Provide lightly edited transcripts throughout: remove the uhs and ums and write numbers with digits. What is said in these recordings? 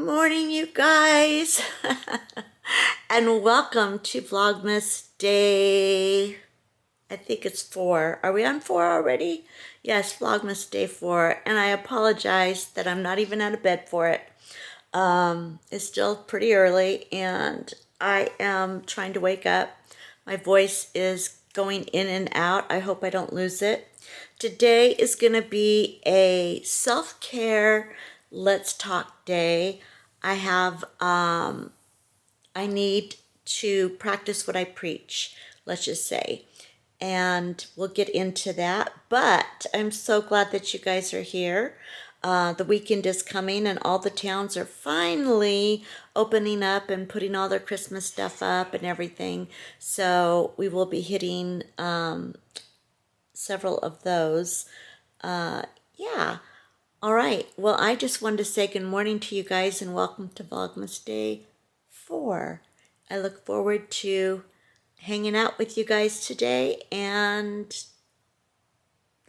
morning, you guys, and welcome to Vlogmas day, I think it's 4. Are we on 4 already? Yes, Vlogmas day 4, and I apologize that I'm not even out of bed for it. It's still pretty early, and I am trying to wake up. My voice is going in and out. I hope I don't lose it. Today is going to be a self-care let's talk day. I need to practice what I preach, let's just say. And we'll get into that. But I'm so glad that you guys are here. The weekend is coming and all the towns are finally opening up and putting all their Christmas stuff up and everything. So we will be hitting several of those. Yeah. All right. Well, I just wanted to say good morning to you guys and welcome to Vlogmas Day 4. I look forward to hanging out with you guys today and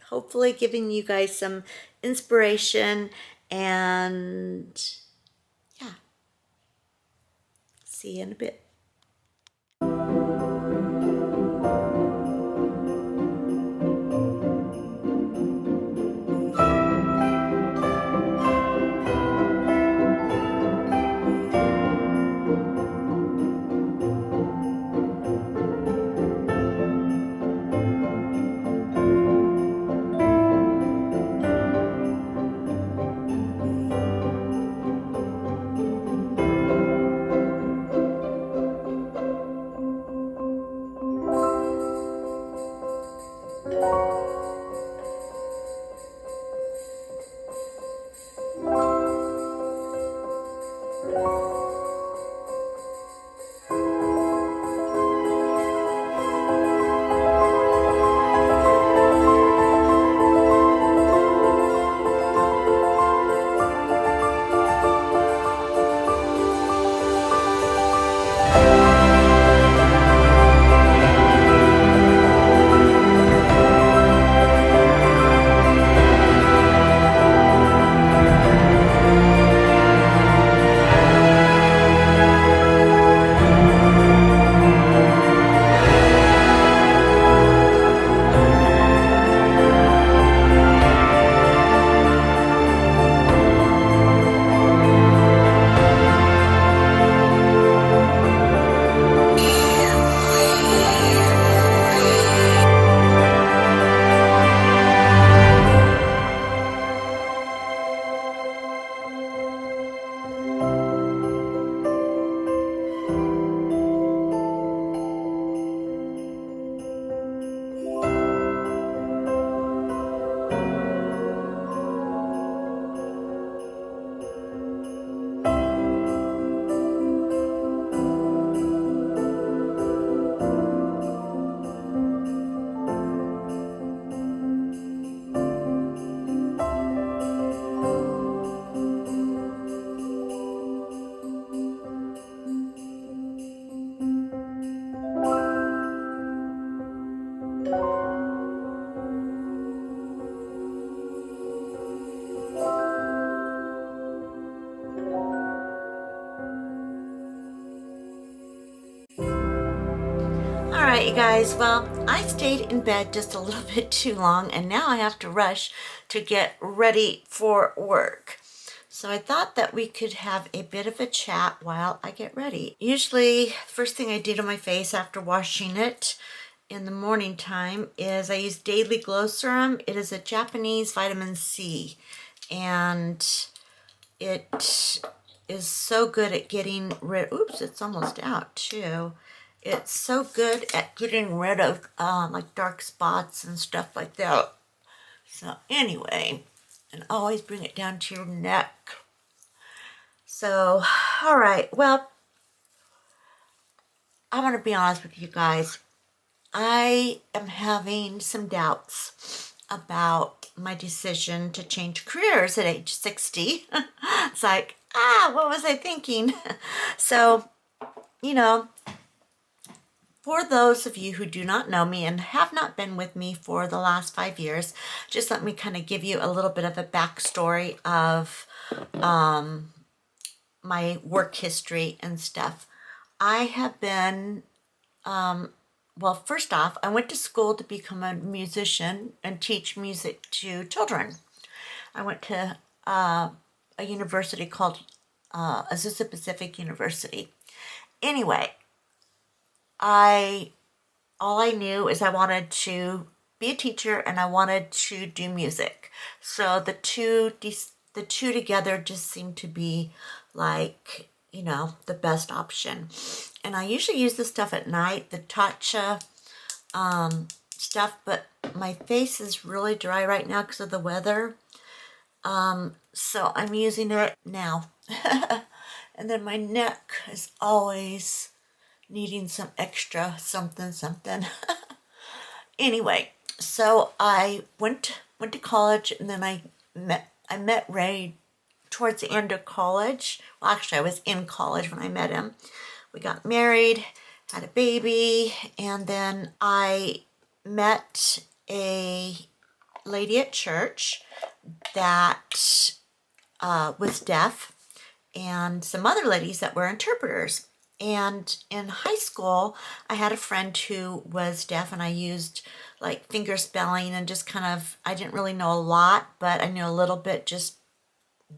hopefully giving you guys some inspiration and yeah, see you in a bit. All right, you guys, well, I stayed in bed just a little bit too long and now I have to rush to get ready for work. So I thought that we could have a bit of a chat while I get ready. Usually, first thing I do to my face after washing it in the morning time is I use Daily Glow Serum. It is a Japanese vitamin C and it is so good at getting rid, oops, it's almost out too. It's so good at getting rid of like dark spots and stuff like that. So anyway, and always bring it down to your neck. So, all right, well, I want to be honest with you guys. I am having some doubts about my decision to change careers at age 60. It's like, what was I thinking? So, you know, for those of you who do not know me and have not been with me for the last 5 years, just let me kind of give you a little bit of a backstory of my work history and stuff. I have been, well, first off, I went to school to become a musician and teach music to children. I went to a university called Azusa Pacific University. Anyway, all I knew is I wanted to be a teacher and I wanted to do music. So the two together just seemed to be like, you know, the best option. And I usually use this stuff at night, the tatcha stuff, but my face is really dry right now because of the weather. So I'm using it now. And then my neck is always needing some extra something. Anyway, so I went to college, and then I met Ray towards the end of college. Well, actually, I was in college when I met him. We got married, had a baby, and then I met a lady at church that was deaf, and some other ladies that were interpreters. And in high school, I had a friend who was deaf, and I used like finger spelling and just kind of, I didn't really know a lot, but I knew a little bit, just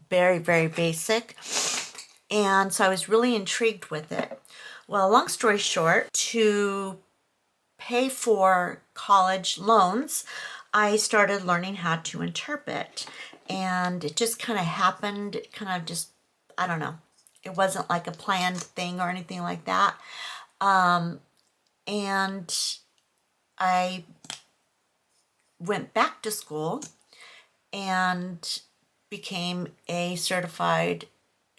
very, very basic. And so I was really intrigued with it. Well, long story short, to pay for college loans, I started learning how to interpret. And it just kind of happened, kind of just, I don't know. It wasn't like a planned thing or anything like that. And I went back to school and became a certified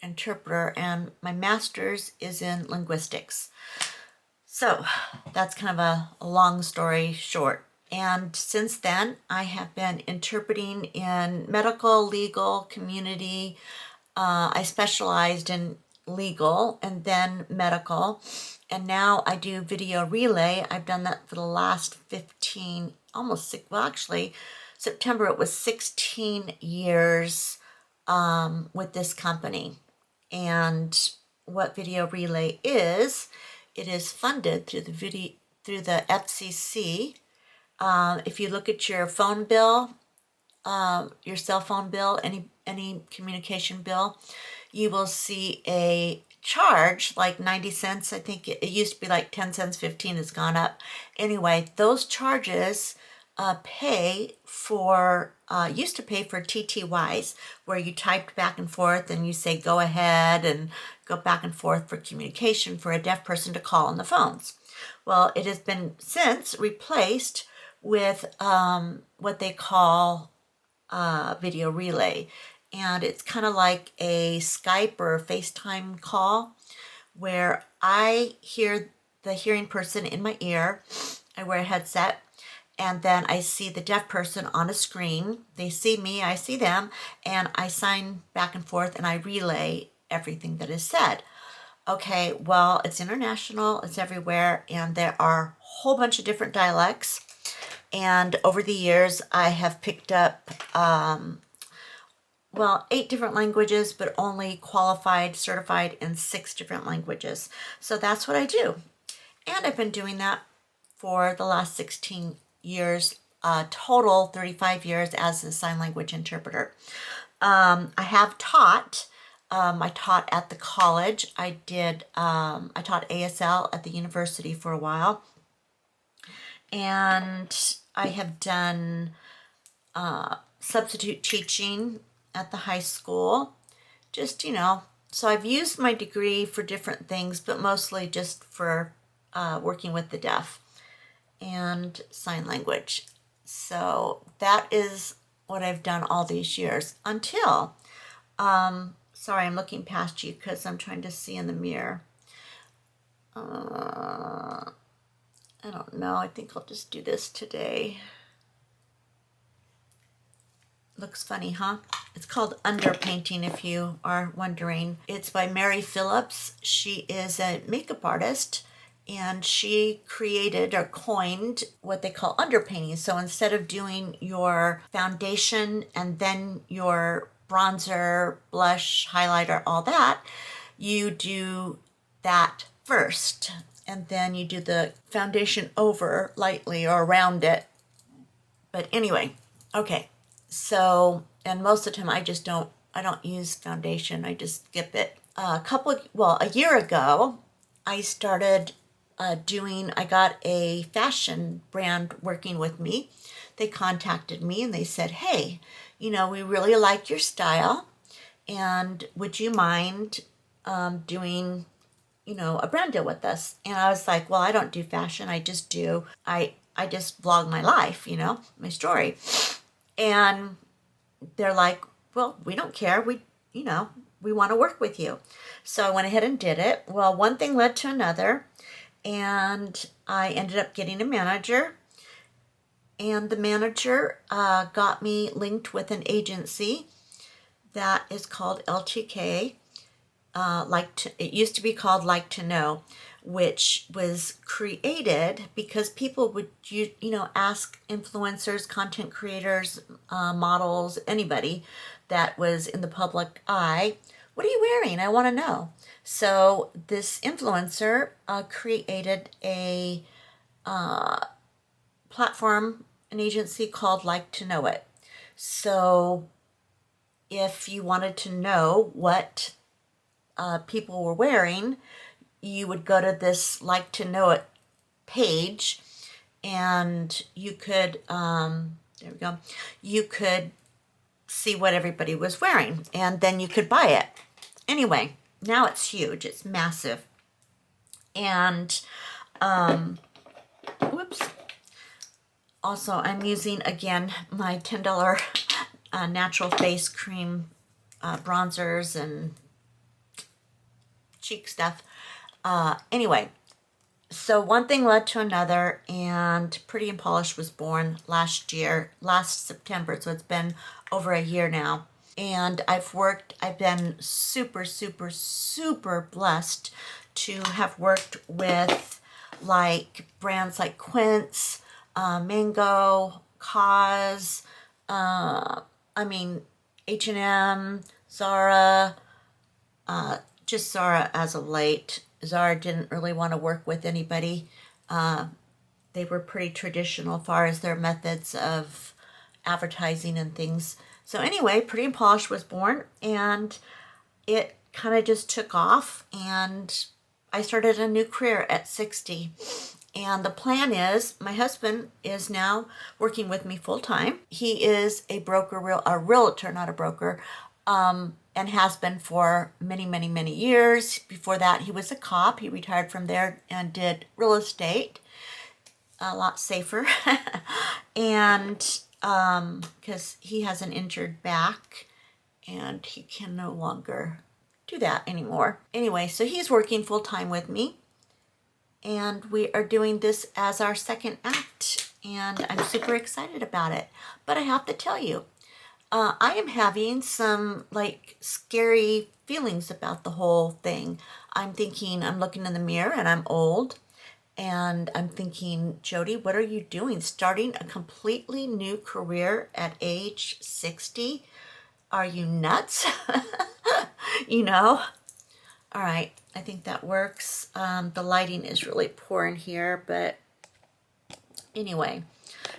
interpreter, and my master's is in linguistics. So that's kind of a long story short. And since then, I have been interpreting in medical, legal, community. I specialized in legal and then medical. And now I do video relay. I've done that for the last 15, almost six, well, actually, September it was 16 years with this company. And what video relay is, it is funded through the FCC. If you look at your phone bill, your cell phone bill, any communication bill, you will see a charge like 90 cents. I think it used to be like 10 cents, 15, it's gone up. Anyway, those charges used to pay for TTYs, where you typed back and forth and you say go ahead and go back and forth for communication for a deaf person to call on the phones. Well, it has been since replaced with what they call video relay. And it's kind of like a Skype or a FaceTime call where I hear the hearing person in my ear. I wear a headset, and then I see the deaf person on a screen. They see me, I see them, and I sign back and forth and I relay everything that is said. Okay, well, it's international, it's everywhere, and there are a whole bunch of different dialects. And over the years, I have picked up, 8 different languages, but only qualified, certified in 6 different languages. So that's what I do. And I've been doing that for the last 16 years, total 35 years as a sign language interpreter. I have taught. I taught at the college. I taught ASL at the university for a while. And I have done substitute teaching at the high school. Just, so I've used my degree for different things, but mostly just for working with the deaf and sign language. So that is what I've done all these years until, sorry, I'm looking past you because I'm trying to see in the mirror. I don't know. I think I'll just do this today. Looks funny, huh? It's called underpainting, if you are wondering. It's by Mary Phillips. She is a makeup artist, and she created or coined what they call underpainting. So instead of doing your foundation and then your bronzer, blush, highlighter, all that, you do that first, and then you do the foundation over lightly or around it. But anyway, okay. So, and most of the time I don't use foundation. I just skip it. A year ago, I started I got a fashion brand working with me. They contacted me and they said, hey, we really like your style, and would you mind doing, a brand deal with us? And I was like, well, I don't do fashion. I just vlog my life, my story. And they're like, well, we don't care. We want to work with you. So I went ahead and did it. Well, one thing led to another, and I ended up getting a manager. And the manager got me linked with an agency that is called LTK. It used to be called Like to Know, which was created because people would ask influencers, content creators, models, anybody that was in the public eye, what are you wearing? I want to know. So this influencer created a platform, an agency called Like to Know It. So if you wanted to know what people were wearing, you would go to this Like to Know It page, and you could there we go, you could see what everybody was wearing, and then you could buy it. Anyway, now it's huge, it's massive. And whoops, also I'm using again my $10 natural face cream bronzers and cheek stuff. Anyway, so one thing led to another, and Pretty and Polished was born last September, so it's been over a year now. And I've been super, super, super blessed to have worked with like brands like Quince, Mango, Cos, H&M, Zara, just Zara as of late. Zara didn't really want to work with anybody. They were pretty traditional as far as their methods of advertising and things. So anyway, Pretty and Polished was born, and it kind of just took off, and I started a new career at 60. And the plan is, my husband is now working with me full time. He is a realtor, not a broker, and has been for many, many, many years. Before that, he was a cop. He retired from there and did real estate, a lot safer. And because he has an injured back and he can no longer do that anymore. Anyway, so he's working full time with me, and we are doing this as our second act, and I'm super excited about it. But I have to tell you, I am having some like scary feelings about the whole thing. I'm looking in the mirror and I'm old, and I'm thinking, Jody, what are you doing? Starting a completely new career at age 60? Are you nuts? All right, I think that works. The lighting is really poor in here, but anyway.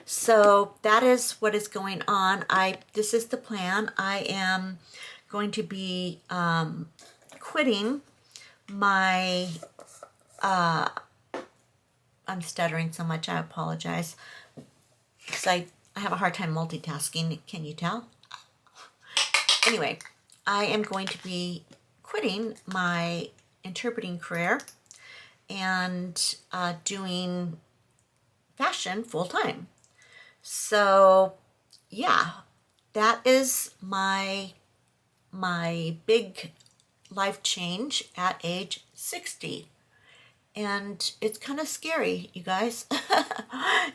So that is what is going on. This is the plan. I am going to be quitting my, I'm stuttering so much, I apologize, because I have a hard time multitasking, can you tell? Anyway, I am going to be quitting my interpreting career and doing fashion full time. So yeah, that is my big life change at age 60. And it's kind of scary, you guys.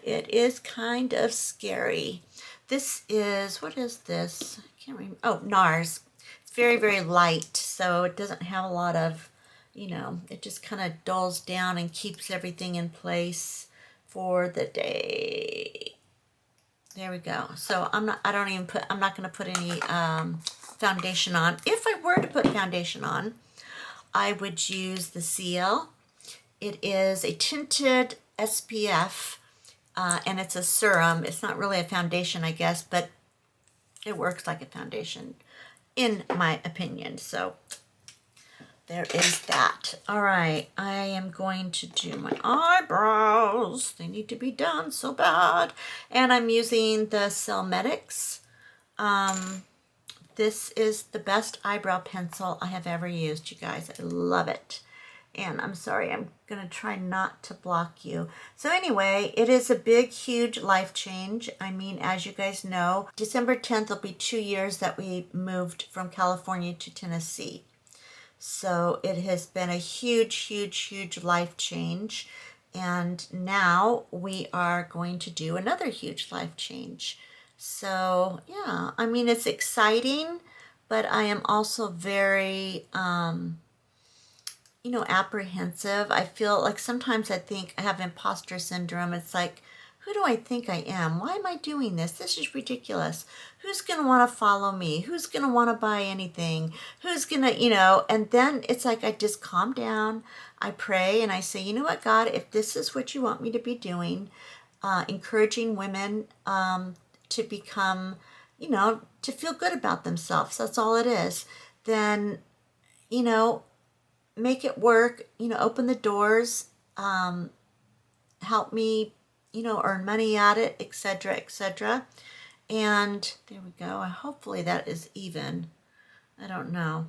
It is kind of scary. This is, what is this? I can't remember. Oh, NARS. It's very, very light, so it doesn't have a lot of, it just kind of dulls down and keeps everything in place for the day. There we go. So I'm not going to put any foundation on. If I were to put foundation on, I would use the Seal. It is a tinted SPF, and it's a serum. It's not really a foundation, I guess, but it works like a foundation, in my opinion. So there is that. All right, I am going to do my eyebrows. They need to be done so bad. And I'm using the Cellmetics. This is the best eyebrow pencil I have ever used, you guys. I love it. And I'm sorry, I'm going to try not to block you. So anyway, it is a big, huge life change. I mean, as you guys know, December 10th will be 2 years that we moved from California to Tennessee. So it has been a huge, huge, huge life change. And now we are going to do another huge life change. So yeah, I mean, it's exciting, but I am also very, apprehensive. I feel like sometimes I think I have imposter syndrome. It's like, who do I think I am? Why am I doing this? This is ridiculous. Who's going to want to follow me? Who's going to want to buy anything? Who's going to, and then it's like I just calm down. I pray and I say, you know what, God, if this is what you want me to be doing, encouraging women to become, to feel good about themselves, that's all it is, then, make it work, open the doors, help me, earn money at it, etc., etc. And there we go. Hopefully that is even. I don't know.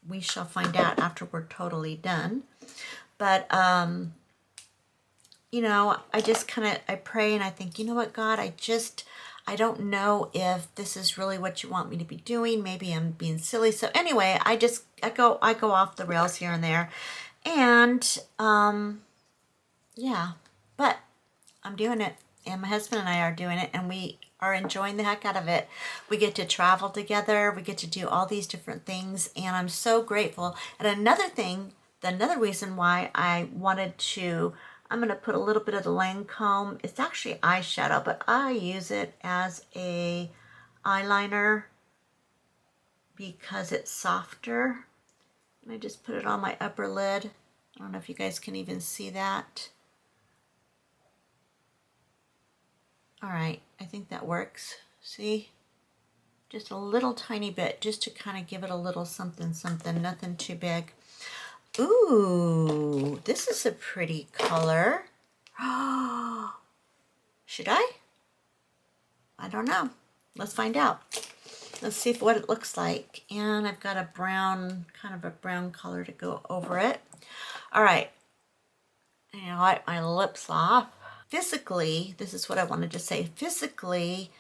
We shall find out after we're totally done. But, I just I pray and I think, you know what, God, I don't know if this is really what you want me to be doing. Maybe I'm being silly. So anyway, I go off the rails here and there. And, yeah, but I'm doing it. And my husband and I are doing it, and we are enjoying the heck out of it. We get to travel together. We get to do all these different things, and I'm so grateful. And another reason why I wanted to, I'm going to put a little bit of the Lancome. It's actually eyeshadow, but I use it as a eyeliner because it's softer. And I just put it on my upper lid. I don't know if you guys can even see that. All right, I think that works. See? Just a little tiny bit, just to kind of give it a little something, something, nothing too big. Ooh, this is a pretty color. Should I? I don't know. Let's find out. Let's see what it looks like. And I've got a brown, kind of a brown color to go over it. All right. Wipe my lips off. Physically, this is what I wanted to say. Physically,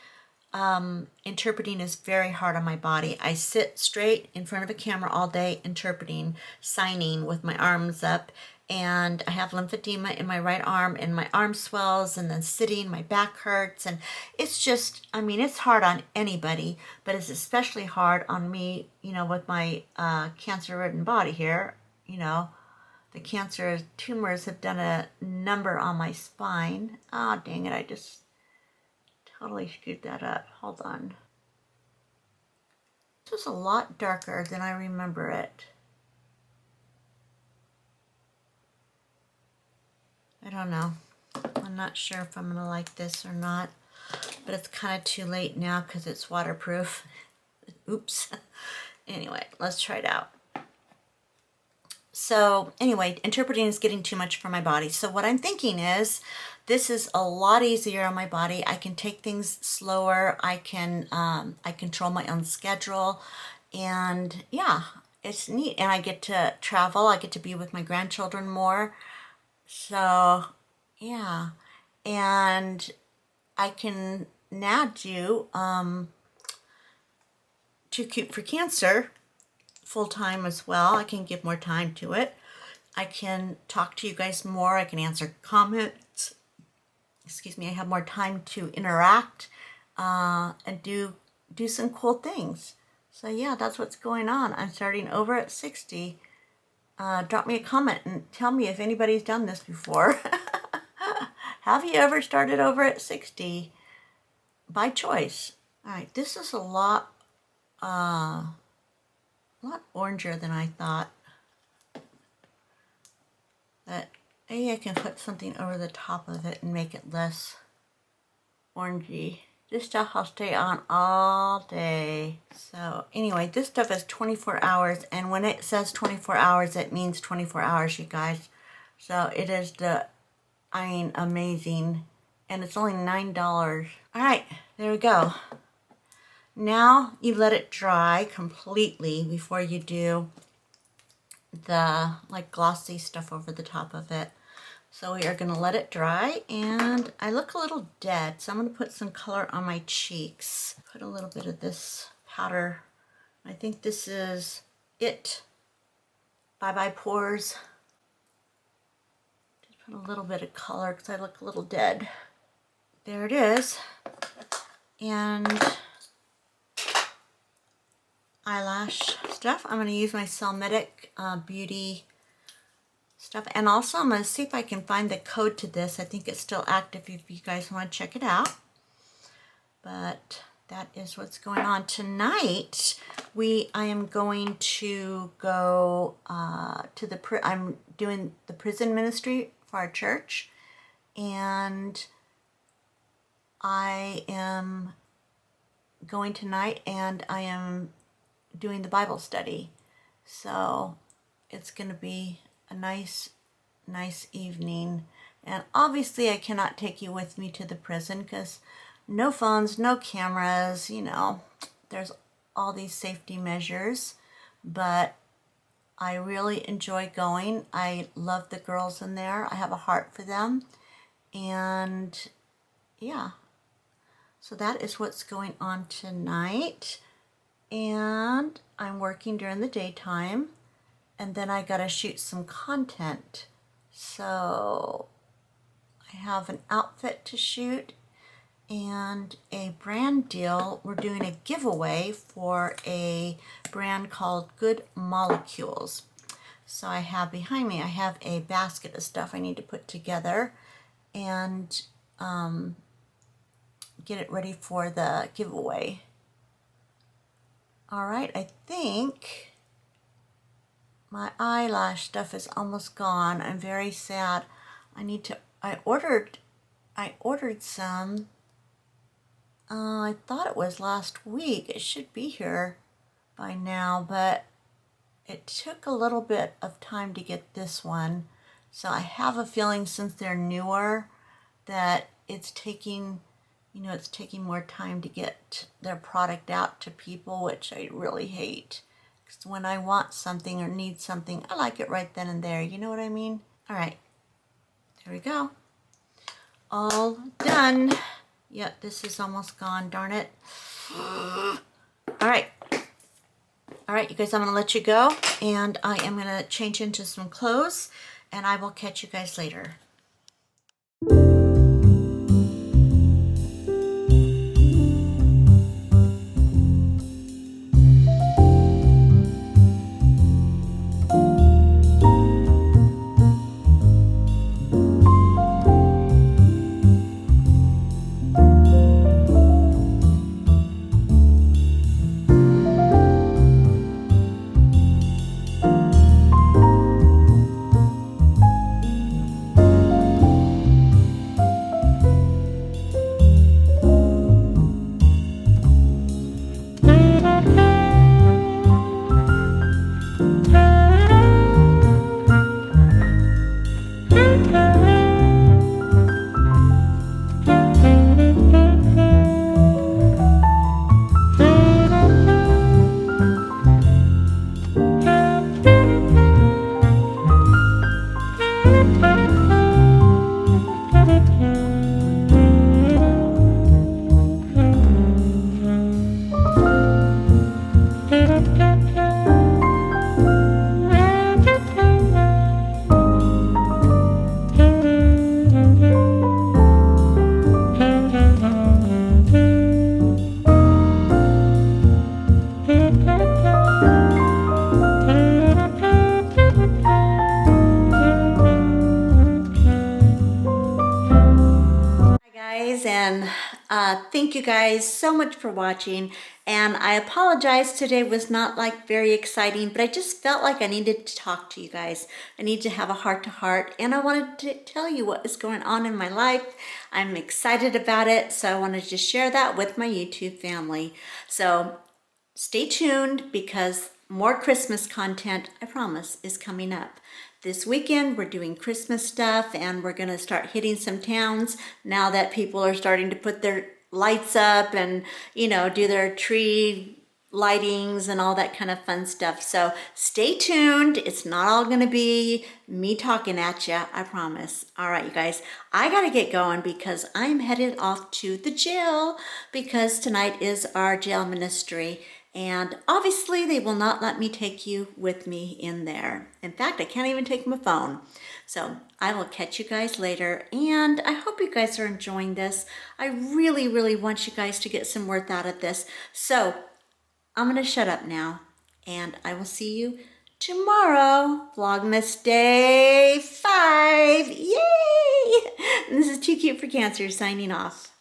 interpreting is very hard on my body. I sit straight in front of a camera all day interpreting, signing with my arms up, and I have lymphedema in my right arm, and my arm swells, and then sitting, my back hurts, and it's just, I mean, it's hard on anybody, but it's especially hard on me, with my cancer-ridden body here, The cancer tumors have done a number on my spine. Oh, dang it, I just totally screwed that up. Hold on. This was a lot darker than I remember it. I don't know. I'm not sure if I'm going to like this or not, but it's kind of too late now because it's waterproof. Oops. Anyway, let's try it out. So anyway, interpreting is getting too much for my body. So what I'm thinking is, this is a lot easier on my body. I can take things slower. I control my own schedule, and yeah, it's neat. And I get to travel. I get to be with my grandchildren more. So yeah, and I can now do Too Cute for Cancer full-time as well. I can give more time to it. I can talk to you guys more. I can answer comments. Excuse me. I have more time to interact and do some cool things. So yeah, that's what's going on. I'm starting over at 60. Drop me a comment and tell me if anybody's done this before. Have you ever started over at 60 by choice? All right, this is a lot oranger than I thought. But maybe I can put something over the top of it and make it less orangey. This stuff I'll stay on all day. So anyway, this stuff is 24 hours, and when it says 24 hours, it means 24 hours, you guys. So it is amazing. And it's only $9. All right, there we go. Now you let it dry completely before you do the glossy stuff over the top of it. So we are going to let it dry, and I look a little dead, so I'm going to put some color on my cheeks. Put a little bit of this powder. I think this is it. Bye Bye Pores. Just put a little bit of color because I look a little dead. There it is. And eyelash stuff. I'm going to use my Selmetic Beauty stuff. And also I'm going to see if I can find the code to this. I think it's still active if you guys want to check it out. But that is what's going on. Tonight, I am going to go I'm doing the prison ministry for our church. And I am going tonight, and I am doing the Bible study. So it's going to be a nice evening. And obviously I cannot take you with me to the prison because no phones, no cameras, there's all these safety measures. But I really enjoy going. I love the girls in there. I have a heart for them. And yeah, so that is what's going on tonight. And I'm working during the daytime. And then I gotta shoot some content. So I have an outfit to shoot and a brand deal. We're doing a giveaway for a brand called Good Molecules. So I have behind me, I have a basket of stuff I need to put together and get it ready for the giveaway. All right, I think my eyelash stuff is almost gone. I'm very sad. I ordered some. I thought it was last week. It should be here by now, but it took a little bit of time to get this one. So I have a feeling since they're newer that it's taking more time to get their product out to people, which I really hate. Because when I want something or need something, I like it right then and there. You know what I mean? All right. There we go. All done. Yep, this is almost gone. Darn it. All right. All right, you guys, I'm going to let you go. And I am going to change into some clothes. And I will catch you guys later. And Thank you guys so much for watching. And I apologize, today was not like very exciting, but I just felt like I needed to talk to you guys. I need to have a heart to heart, and I wanted to tell you what is going on in my life. I'm excited about it, so I wanted to share that with my YouTube family. So stay tuned because more Christmas content, I promise, is coming up. This weekend, we're doing Christmas stuff, and we're going to start hitting some towns now that people are starting to put their lights up and, you know, do their tree lightings and all that kind of fun stuff. So stay tuned. It's not all going to be me talking at you, I promise. All right, you guys, I got to get going because I'm headed off to the jail because tonight is our jail ministry. And obviously they will not let me take you with me in there. In fact, I can't even take my phone. So I will catch you guys later, and I hope you guys are enjoying this. I really, really want you guys to get some worth out of this. So I'm gonna shut up now, and I will see you tomorrow. Vlogmas Day 5, yay! This is Too Cute for Cancer signing off.